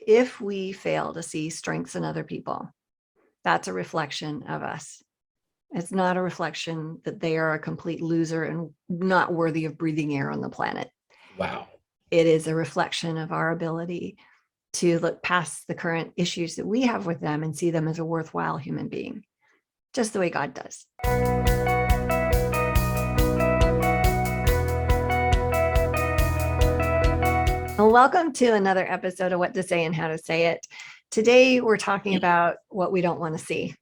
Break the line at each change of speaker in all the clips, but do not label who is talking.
if we fail to see strengths in other people, that's a reflection of us. It's not a reflection that they are a complete loser and not worthy of breathing air on the planet.
Wow.
It is a reflection of our ability to look past the current issues that we have with them and see them as a worthwhile human being, just the way God does. Well, welcome to another episode of What to Say and How to Say It. Today, we're talking about what we don't want to see.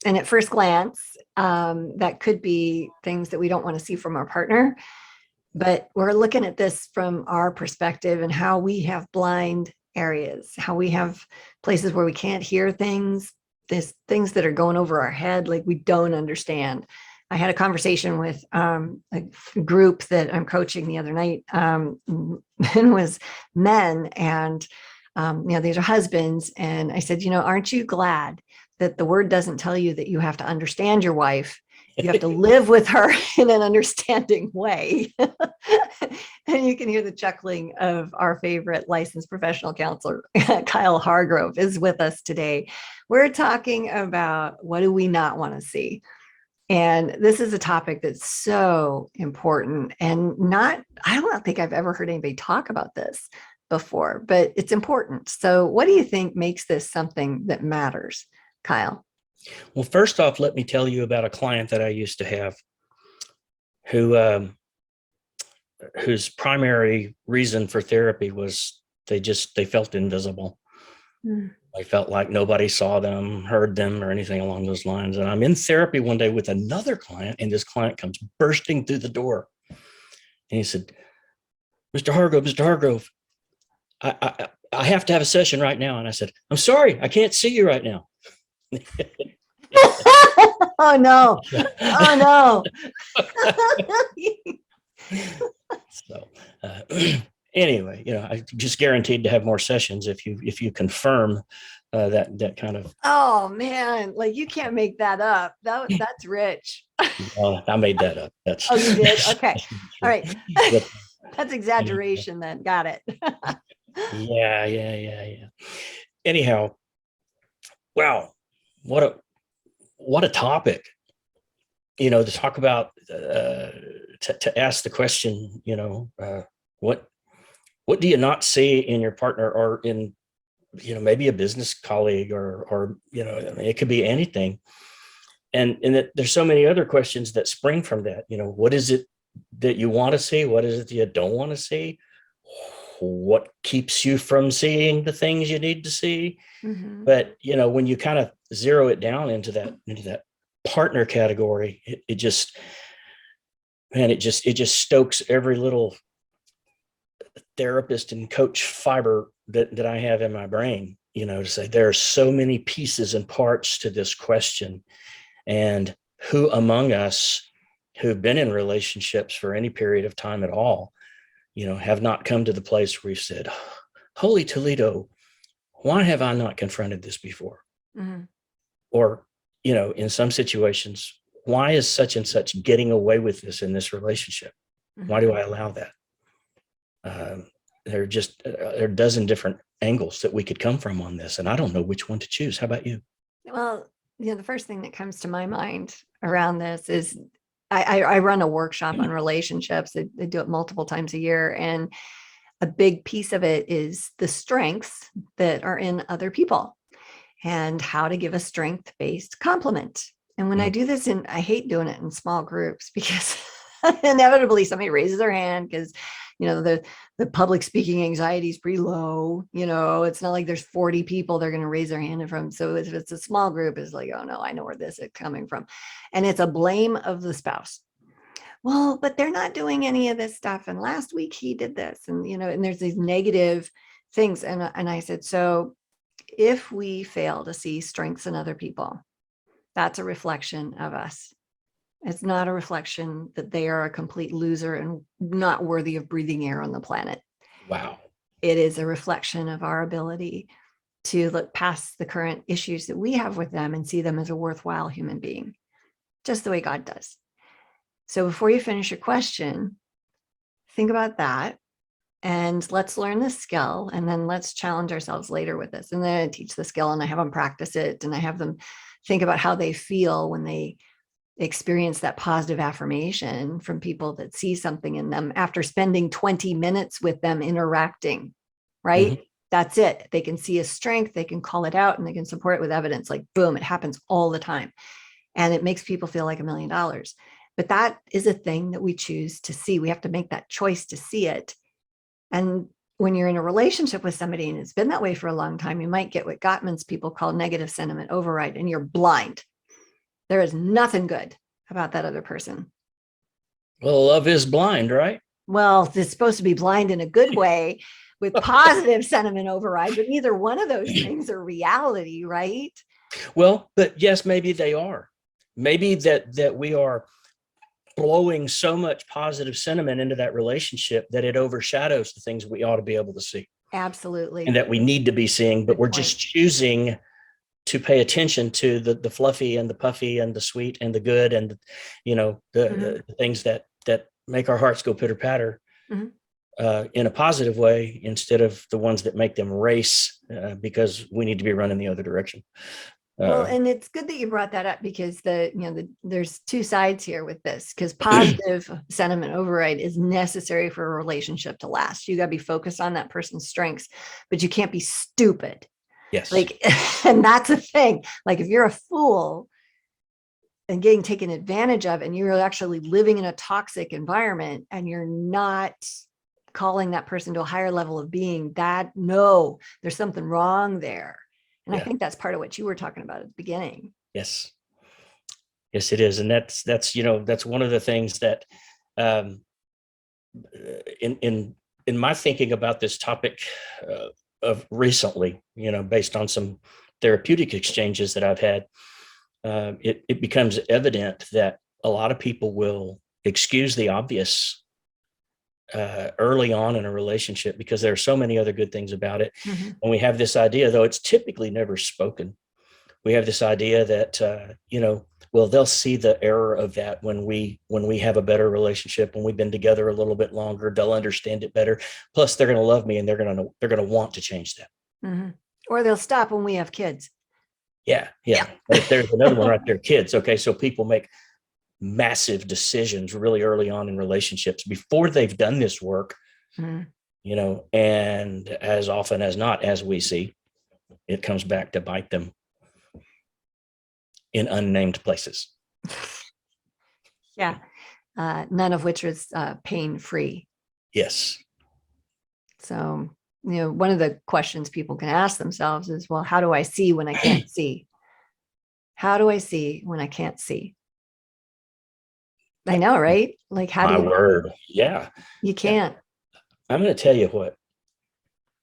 And at first glance, that could be things that we don't want to see from our partner. But we're looking at this from our perspective and how we have blind areas, how we have places where we can't hear things, there's things that are going over our head, like we don't understand. I had a conversation with a group that I'm coaching the other night, and was men, and these are husbands. And I said, aren't you glad that the word doesn't tell you that you have to understand your wife? You have to live with her in an understanding way. And you can hear the chuckling of our favorite licensed professional counselor, Kyle Hargrove, is with us today. We're talking about what do we not want to see? And this is a topic that's so important, and I don't think I've ever heard anybody talk about this before, but it's important. So what do you think makes this something that matters, Kyle?
Well, first off, let me tell you about a client that I used to have whose primary reason for therapy was they felt invisible. They felt like nobody saw them, heard them, or anything along those lines. And I'm in therapy one day with another client, and this client comes bursting through the door. And he said, Mr. Hargrove, I have to have a session right now. And I said, I'm sorry, I can't see you right now.
Oh no. Oh no.
So anyway, I just guaranteed to have more sessions if you confirm that kind of.
Oh man, like you can't make that up. That's rich.
I made that up. That's.
Oh, you did? Okay. All right. That's exaggeration then. Got it.
Yeah. Anyhow, wow, what a topic. To talk about, to ask the question, what do you not see in your partner, or in, maybe a business colleague, or it could be anything. And that there's so many other questions that spring from that. What is it that you want to see? What is it that you don't want to see? What keeps you from seeing the things you need to see? Mm-hmm. But, when you kind of zero it down into that partner category, it just stokes every little therapist and coach fiber that I have in my brain, to say there are so many pieces and parts to this question. And who among us who've been in relationships for any period of time at all, have not come to the place where we've said, holy Toledo, why have I not confronted this before? Mm-hmm. Or, in some situations, why is such and such getting away with this in this relationship? Mm-hmm. Why do I allow that? There are a dozen different angles that we could come from on this, and I don't know which one to choose. How about you?
Well, the first thing that comes to my mind around this is I run a workshop on relationships. They do it multiple times a year. And a big piece of it is the strengths that are in other people and how to give a strength-based compliment. And when I do this, I hate doing it in small groups, because inevitably somebody raises their hand because, the public speaking anxiety is pretty low. It's not like there's 40 people they're going to raise their hand from. So if it's a small group, it's like, oh no, I know where this is coming from. And it's a blame of the spouse. Well, but they're not doing any of this stuff. And last week he did this, and, and there's these negative things. And I said, so if we fail to see strengths in other people, that's a reflection of us. It's not a reflection that they are a complete loser and not worthy of breathing air on the planet.
Wow.
It is a reflection of our ability to look past the current issues that we have with them and see them as a worthwhile human being, just the way God does. So before you finish your question, think about that. and let's learn the skill, and then let's challenge ourselves later with this. And then I teach the skill, and I have them practice it, and I have them think about how they feel when they experience that positive affirmation from people that see something in them after spending 20 minutes with them interacting, right?
Mhm.
That's it. They can see a strength, they can call it out, and they can support it with evidence. Like, boom, it happens all the time. And it makes people feel like $1 million. But that is a thing that we choose to see. We have to make that choice to see it. And when you're in a relationship with somebody and it's been that way for a long time, you might get what Gottman's people call negative sentiment override, and you're blind. There is nothing good about that other person.
Well, love is blind, right?
Well, it's supposed to be blind in a good way with positive sentiment override, but neither one of those things are reality, right?
Well, but yes, maybe they are. Maybe that we are blowing so much positive sentiment into that relationship that it overshadows the things we ought to be able to see
Absolutely.
and that we need to be seeing, but
Good
we're
point.
just choosing to pay attention to the fluffy and the puffy and the sweet and the good and the things that make our hearts go pitter patter in a positive way instead of the ones that make them race because we need to be running the other direction.
Well, and it's good that you brought that up, because there's two sides here with this, because positive sentiment override is necessary for a relationship to last. You got to be focused on that person's strengths, but you can't be stupid.
Yes.
Like, and that's a thing. Like, if you're a fool and getting taken advantage of, and you're actually living in a toxic environment and you're not calling that person to a higher level of being, that no, there's something wrong there. And I think that's part of what you were talking about at the beginning.
Yes. Yes, it is. And that's one of the things that in my thinking about this topic of recently, based on some therapeutic exchanges that I've had, it becomes evident that a lot of people will excuse the obvious early on in a relationship because there are so many other good things about it. And we have this idea, though it's typically never spoken, we have this idea that well, they'll see the error of that when we have a better relationship, when we've been together a little bit longer, they'll understand it better. Plus they're going to love me and they're going to want to change that.
Or they'll stop when we have kids.
Yeah. But there's another one right there, kids. Okay, so people make massive decisions really early on in relationships before they've done this work, and as often as not, as we see, it comes back to bite them in unnamed places.
Yeah. None of which is pain-free.
Yes.
So, one of the questions people can ask themselves is, well, how do I see when I can't see? How do I see when I can't see? I know, right? Like, how do you?
Word. Yeah.
You can't.
I'm going to tell you what,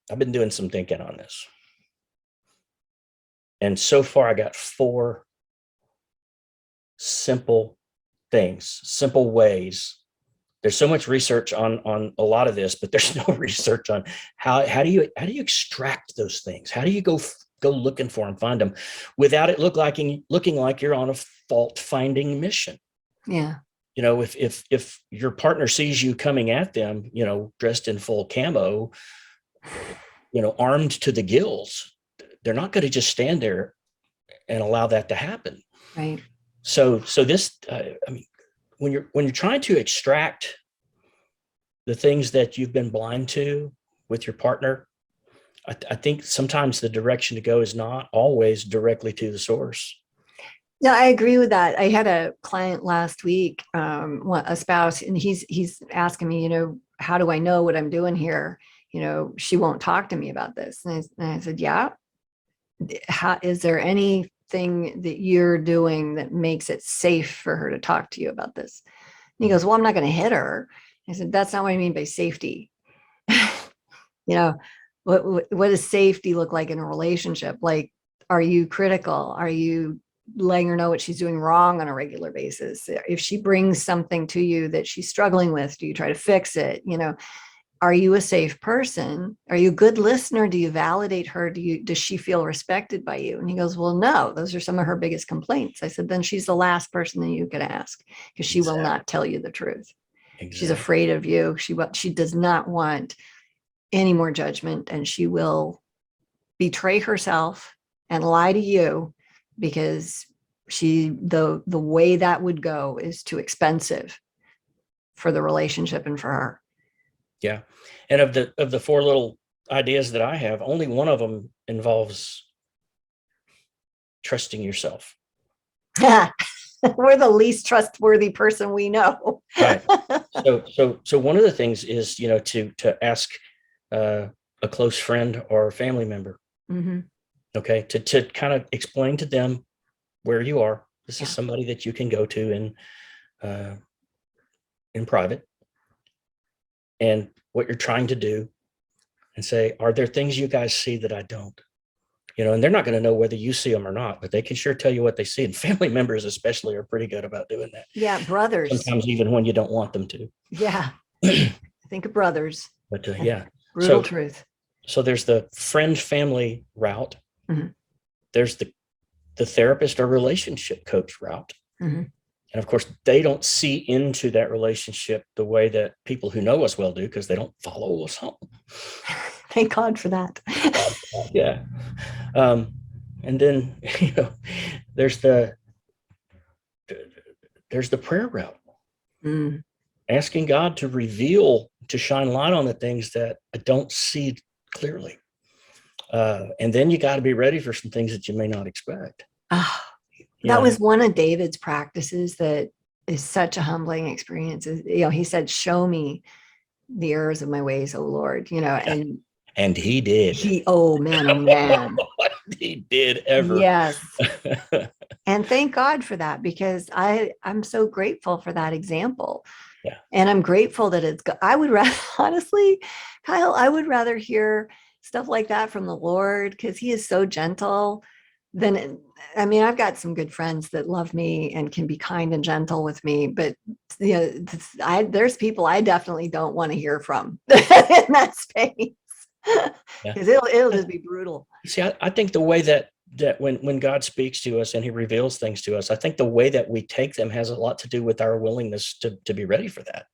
I've been doing some thinking on this. And so far I got 4 simple things, simple ways. There's so much research on a lot of this, but there's no research on how do you extract those things? How do you go looking for them, find them without it looking like you're on a fault finding mission?
Yeah.
If your partner sees you coming at them, dressed in full camo, armed to the gills, they're not going to just stand there and allow that to happen.
Right.
So this, when you're trying to extract the things that you've been blind to with your partner, I think sometimes the direction to go is not always directly to the source.
No, I agree with that. I had a client last week, a spouse, and he's asking me, how do I know what I'm doing here? She won't talk to me about this. And I said, yeah. Is there anything that you're doing that makes it safe for her to talk to you about this? And he goes, well, I'm not going to hit her. I said, that's not what I mean by safety. What does safety look like in a relationship? Like, are you critical? Are you letting her know what she's doing wrong on a regular basis? If she brings something to you that she's struggling with, do you try to fix it? Are you a safe person? Are you a good listener? Do you validate her? Does she feel respected by you? And he goes, well, no, those are some of her biggest complaints. I said, then she's the last person that you could ask, because she will not tell you the truth. Exactly. She's afraid of you. She does not want any more judgment, and she will betray herself and lie to you because the way that would go is too expensive for the relationship and for her.
Yeah. And of the four little ideas that I have, only one of them involves trusting yourself.
We're the least trustworthy person we know.
Right. So one of the things is, to ask a close friend or family member,
Mm-hmm.
okay, to kind of explain to them where you are. This is
Yeah.
somebody that you can go to in private, and what you're trying to do, and say, are there things you guys see that I don't? And they're not going to know whether you see them or not, but they can sure tell you what they see. And family members especially are pretty good about doing that.
Yeah, brothers.
Sometimes even when you don't want them to.
Yeah. Think of brothers.
But yeah.
Brutal truth.
So there's the friend family route.
Mm-hmm.
There's the therapist or relationship coach route.
Mm-hmm.
And of course, they don't see into that relationship the way that people who know us well do, because they don't follow us home.
Thank God for that.
Yeah. And then, there's the prayer route.
Mm.
Asking God to reveal, to shine light on the things that I don't see clearly. And then you got to be ready for some things that you may not expect.
That was one of David's practices that is such a humbling experience. He said, show me the errors of my ways, oh Lord, and
he did.
Oh man.
He did ever.
Yes. And thank God for that, because I'm so grateful for that example.
Yeah.
And I'm grateful that I would rather, honestly, Kyle, I would rather hear stuff like that from the Lord, because he is so gentle. I've got some good friends that love me and can be kind and gentle with me, but there's people I definitely don't want to hear from in that space, because it'll just be brutal.
See, I think the way that when God speaks to us and he reveals things to us, I think the way that we take them has a lot to do with our willingness to be ready for that.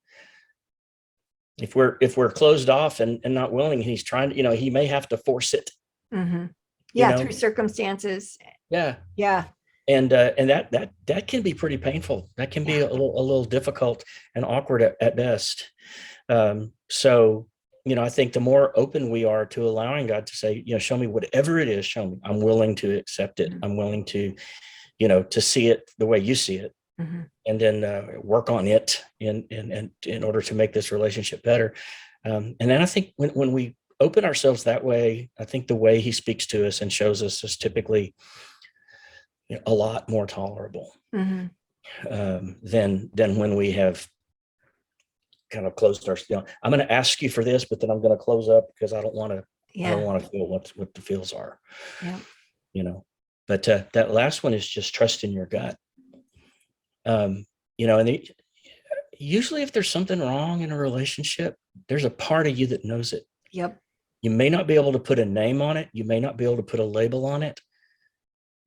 If we're closed off and not willing, and he's trying to, he may have to force it.
Mm-hmm. Yeah, through circumstances.
Yeah.
Yeah.
And that can be pretty painful. That can be a little difficult and awkward at best. So, I think the more open we are to allowing God to say, show me whatever it is, show me. I'm willing to accept it. Mm-hmm. I'm willing to, to see it the way you see it. Mm-hmm. And then work on it in order to make this relationship better. And then I think when we open ourselves that way, I think the way he speaks to us and shows us is typically a lot more tolerable. Mm-hmm. Than when we have kind of closed our. I'm going to ask you for this, but then I'm going to close up because I don't want to. Yeah. I don't want to feel what the feels are. Yeah. But that last one is just trust in your gut. And usually if there's something wrong in a relationship, there's a part of you that knows it.
Yep.
You may not be able to put a name on it. You may not be able to put a label on it,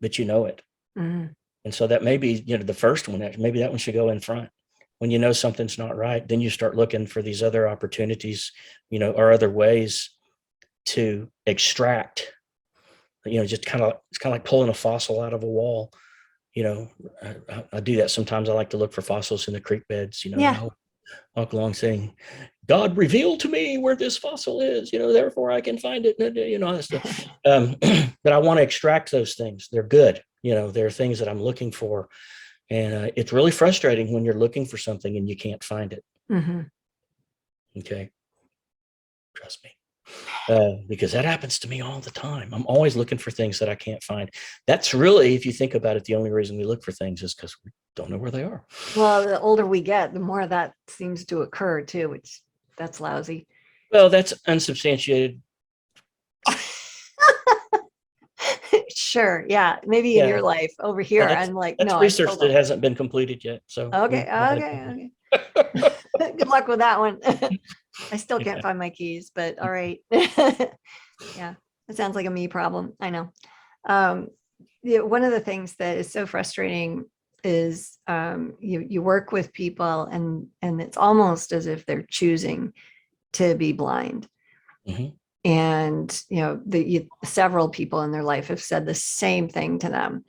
but you know it. Mm-hmm. And so that may be, the first one, maybe that one should go in front. When you know something's not right, then you start looking for these other opportunities, or other ways to extract, just it's kind of like pulling a fossil out of a wall. I do that sometimes. I like to look for fossils in the creek beds,
Yeah.
Walk along saying, God revealed to me where this fossil is, therefore I can find it, that stuff. But I want to extract those things. They're good. They're things that I'm looking for. And it's really frustrating when you're looking for something and you can't find it. Mm-hmm. Okay. Trust me. Because that happens to me all the time. I'm always looking for things that I can't find. That's really, if you think about it, the only reason we look for things is because we don't know where they are.
Well, the older we get, the more that seems to occur too, which that's lousy.
Well, that's unsubstantiated.
Sure. Yeah. Maybe in your life. Over here, I'm like,
that's
no.
Research that hasn't been completed yet. So
okay. Good luck with that one. I still can't find my keys, but all right. Yeah, it sounds like a me problem. I know. One of the things that is so frustrating is you work with people and it's almost as if they're choosing to be blind.
Mhm.
And, several people in their life have said the same thing to them.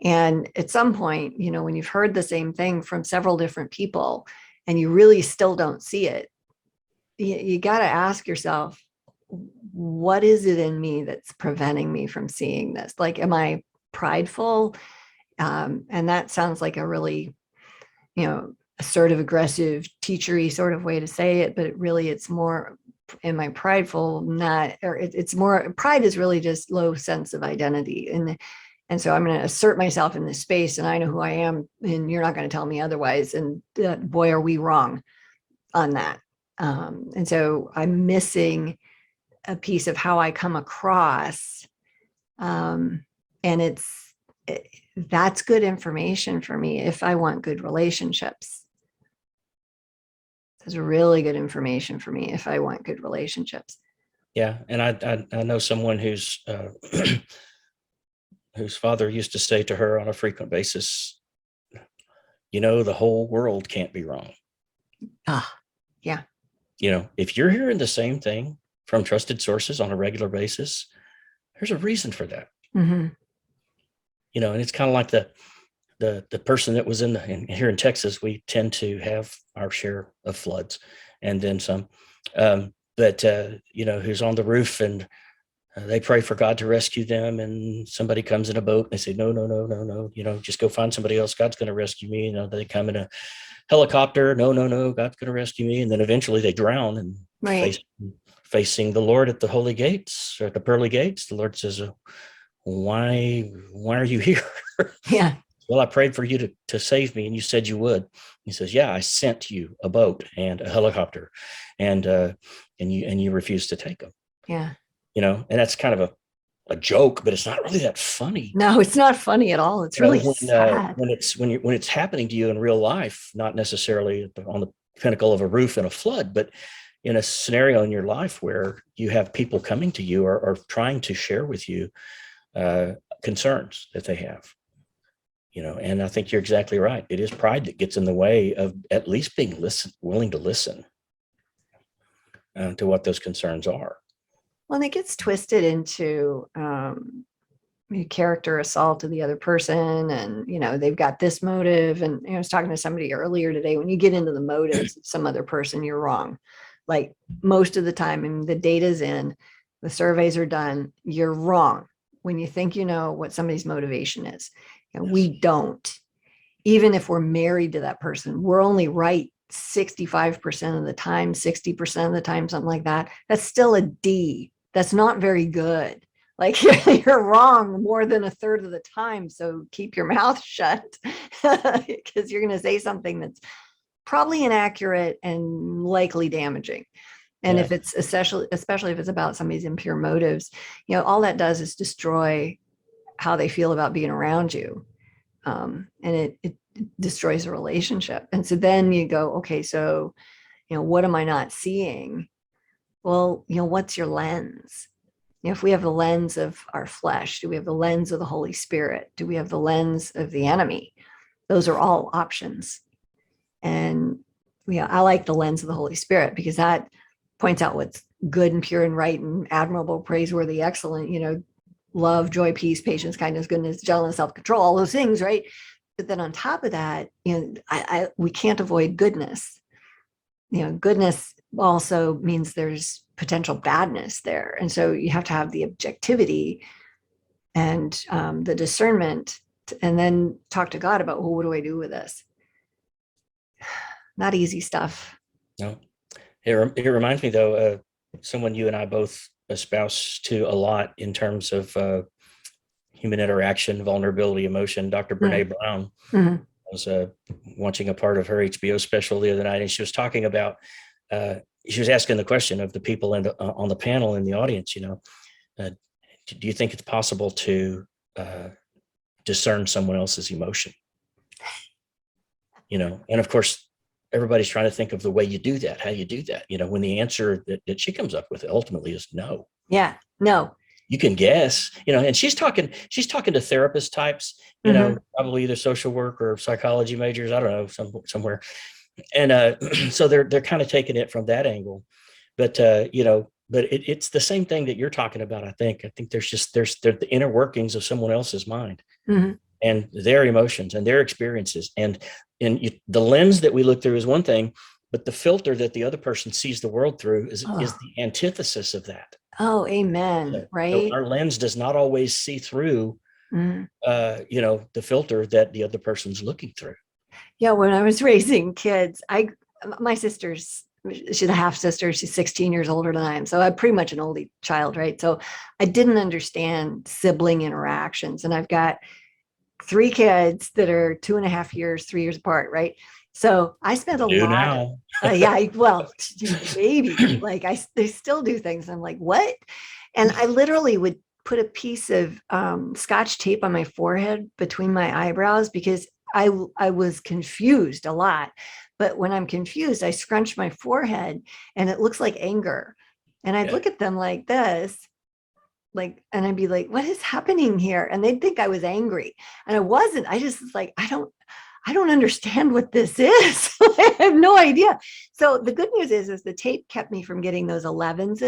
And at some point, when you've heard the same thing from several different people and you really still don't see it, you got to ask yourself, what is it in me that's preventing me from seeing this? Like, am I prideful? And that sounds like a really, assertive, aggressive, teachery sort of way to say it, but it's more, am I prideful? Not, or it's more, pride is really just low sense of identity. And so I'm going to assert myself in this space and I know who I am and you're not going to tell me otherwise. And boy, are we wrong on that. And so I'm missing a piece of how I come across. And that's good information for me if I want good relationships. That's really good information for me if I want good relationships.
Yeah. And I know someone whose whose father used to say to her on a frequent basis, the whole world can't be wrong.
Ah, yeah.
If you're hearing the same thing from trusted sources on a regular basis, there's a reason for that.
Mm-hmm.
And it's kind of like the person that was here in Texas. We tend to have our share of floods and then some, but who's on the roof and they pray for God to rescue them, and somebody comes in a boat and they say, no, no, no, no, no, just go find somebody else. God's going to rescue me. They come in a helicopter. No, no, no, God's going to rescue me. And then eventually they drown and
Right.
facing the Lord at the holy gates or at the pearly gates. The Lord says, why are you here?
Yeah.
Well, I prayed for you to save me and you said you would. He says, yeah, I sent you a boat and a helicopter and you refused to take them.
Yeah.
And that's kind of a joke, but it's not really that funny.
No, it's not funny at all. It's really sad.
When it's happening to you in real life, not necessarily on the pinnacle of a roof in a flood, but in a scenario in your life where you have people coming to you or trying to share with you concerns that they have. And I think you're exactly right. It is pride that gets in the way of at least being willing to listen to what those concerns are.
Well, and it gets twisted into character assault of the other person, and they've got this motive. And I was talking to somebody earlier today. When you get into the motives of some other person, you're wrong. Like most of the time, and the data's in, the surveys are done. You're wrong when you think you know what somebody's motivation is. Yes. We don't. Even if we're married to that person, we're only right 65% of the time, 60% of the time, something like that. That's still a D. That's not very good. Like you're wrong more than a third of the time. So keep your mouth shut because you're going to say something that's probably inaccurate and likely damaging. And if it's especially if it's about somebody's impure motives, all that does is destroy how they feel about being around you. And it destroys a relationship. And so then you go, okay, so, what am I not seeing? Well, what's your lens? If we have the lens of our flesh, do we have the lens of the Holy Spirit? Do we have the lens of the enemy? Those are all options. And I like the lens of the Holy Spirit because that points out what's good and pure and right and admirable, praiseworthy, excellent, love, joy, peace, patience, kindness, goodness, gentleness, self-control, all those things, right? But then on top of that, we can't avoid goodness. Goodness also means there's potential badness there. And so you have to have the objectivity and the discernment and then talk to God about, well, what do I do with this? Not easy stuff.
No, it reminds me though, someone you and I both espouse to a lot in terms of human interaction, vulnerability, emotion. Dr. Brene Brown.
Mm-hmm.
I was watching a part of her HBO special the other night, and she was talking about. She was asking the question of the people on the panel in the audience. Do you think it's possible to discern someone else's emotion? And of course, everybody's trying to think of the way you do that, how you do that. When the answer that she comes up with ultimately is no.
Yeah, no.
You can guess, and she's talking to therapist types, probably either social work or psychology majors. I don't know, somewhere. And so they're kind of taking it from that angle. But, but it's the same thing that you're talking about. I think there's the inner workings of someone else's mind
Mhm.
and their emotions and their experiences. The lens that we look through is one thing, but the filter that the other person sees the world through is
Oh,
the antithesis of that.
oh, amen.
So
Right.
our lens does not always see through,
Mhm.
the filter that the other person's looking through.
Yeah. When I was raising kids, my sister's, she's a half sister. She's 16 years older than I am. So I'm pretty much an oldie child. Right. So I didn't understand sibling interactions. And I've got three kids that are 2.5 years, 3 years apart, right? So I spent a
Do
lot of,
now.
well, maybe like they still do things. I'm like, what? And I literally would put a piece of scotch tape on my forehead between my eyebrows because I was confused a lot. But when I'm confused, I scrunch my forehead and it looks like anger. And I'd
Yeah.
look at them like this, like, and I'd be like, what is happening here? And they'd think I was angry. And I wasn't. I just was like, I don't understand what this is. I have no idea. So the good news is the tape kept me from getting those 11s,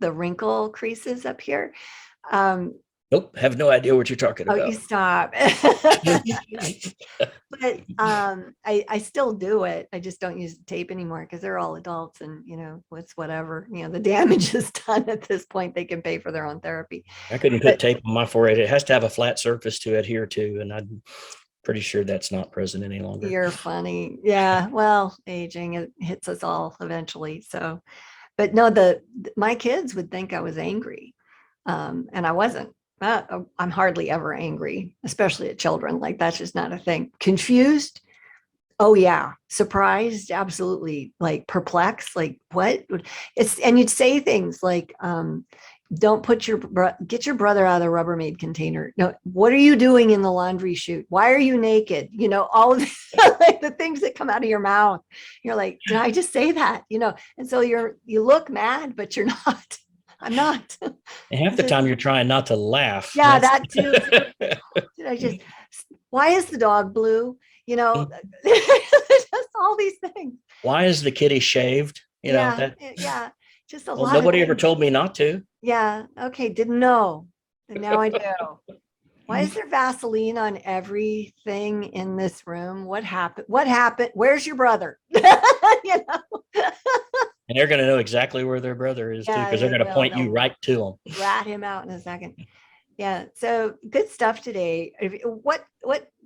the wrinkle creases up here. Um,
Nope. Have no idea what you're talking
oh, you
about.
stop. But I still do it. I just don't use the tape anymore because they're all adults and it's whatever. The damage is done at this point. They can pay for their own therapy.
I couldn't put
But
tape on my forehead. It has to have a flat surface to adhere to, and I'm pretty sure that's not present any longer.
you're funny. Yeah. Well, aging, it hits us all eventually. So, but no, my kids would think I was angry. And I wasn't. I'm hardly ever angry, especially at children. Like that's just not a thing. Confused. Oh yeah. Surprised. Absolutely. Like perplexed. Like what? And you'd say things like, don't get your brother out of the Rubbermaid container. No, what are you doing in the laundry chute? Why are you naked? All of like the things that come out of your mouth. You're like, did I just say that? And so you look mad, but you're not. I'm not.
And half the time you're trying not to laugh.
Yeah, that too. Did I just, why is the dog blue? Just all these things.
Why is the kitty shaved?
Yeah,
That.
yeah. Just a
Well,
lot of
nobody ever
things.
told me not to.
Yeah. Okay. Didn't know. And now I do. Why is there Vaseline on everything in this room? What happened? What happened? Where's your brother? you know?
And they're going to know exactly where their brother is too,
Yeah,
because they're
they
going to
will.
point you
They'll
right to them.
rat him out in a second. Yeah. So good stuff today. What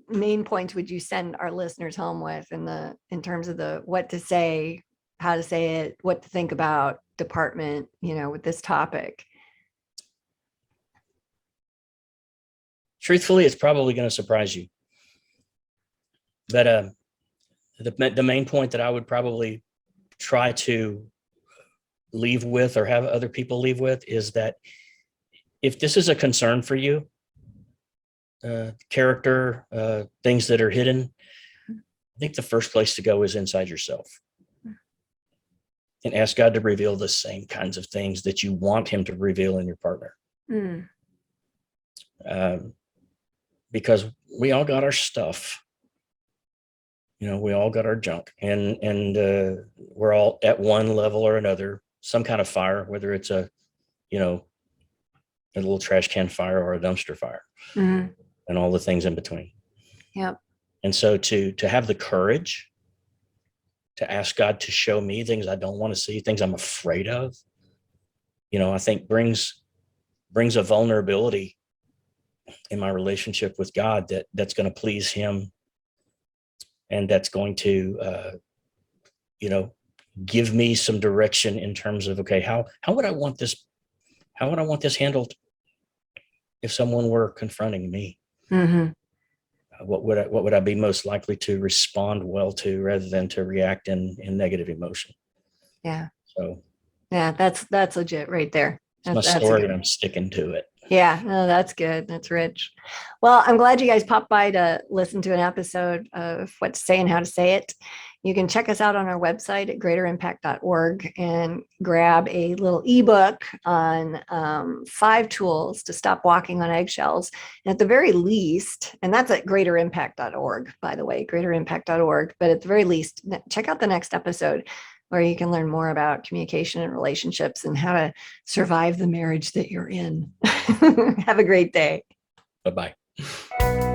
main points would you send our listeners home with in terms of the what to say, how to say it, what to think about department, with this topic?
Truthfully, it's probably going to surprise you. But the main point that I would probably try to leave with or have other people leave with is that if this is a concern for you, character, things that are hidden, I think the first place to go is inside yourself and ask God to reveal the same kinds of things that you want him to reveal in your partner.
Mm.
Because we all got our stuff. We all got our junk, and we're all at one level or another, some kind of fire, whether it's a little trash can fire or a dumpster fire,
Mm.
and all the things in between.
Yep.
And so to have the courage to ask God to show me things I don't want to see, things I'm afraid of, I think brings a vulnerability in my relationship with God that's going to please him, and that's going to give me some direction in terms of, okay, how would I want this handled if someone were confronting me?
Mm-hmm.
What would I be most likely to respond well to rather than to react in negative emotion?
Yeah.
So
Yeah, that's legit right there.
it's my story and I'm sticking to it.
Yeah, no, that's good. That's rich. Well, I'm glad you guys popped by to listen to an episode of What to Say and How to Say It. You can check us out on our website at greaterimpact.org and grab a little ebook on 5 tools to stop walking on eggshells. And at the very least, and that's at greaterimpact.org, by the way, greaterimpact.org. But at the very least, check out the next episode. where you can learn more about communication and relationships and how to survive the marriage that you're in. Have a great day.
Bye-bye.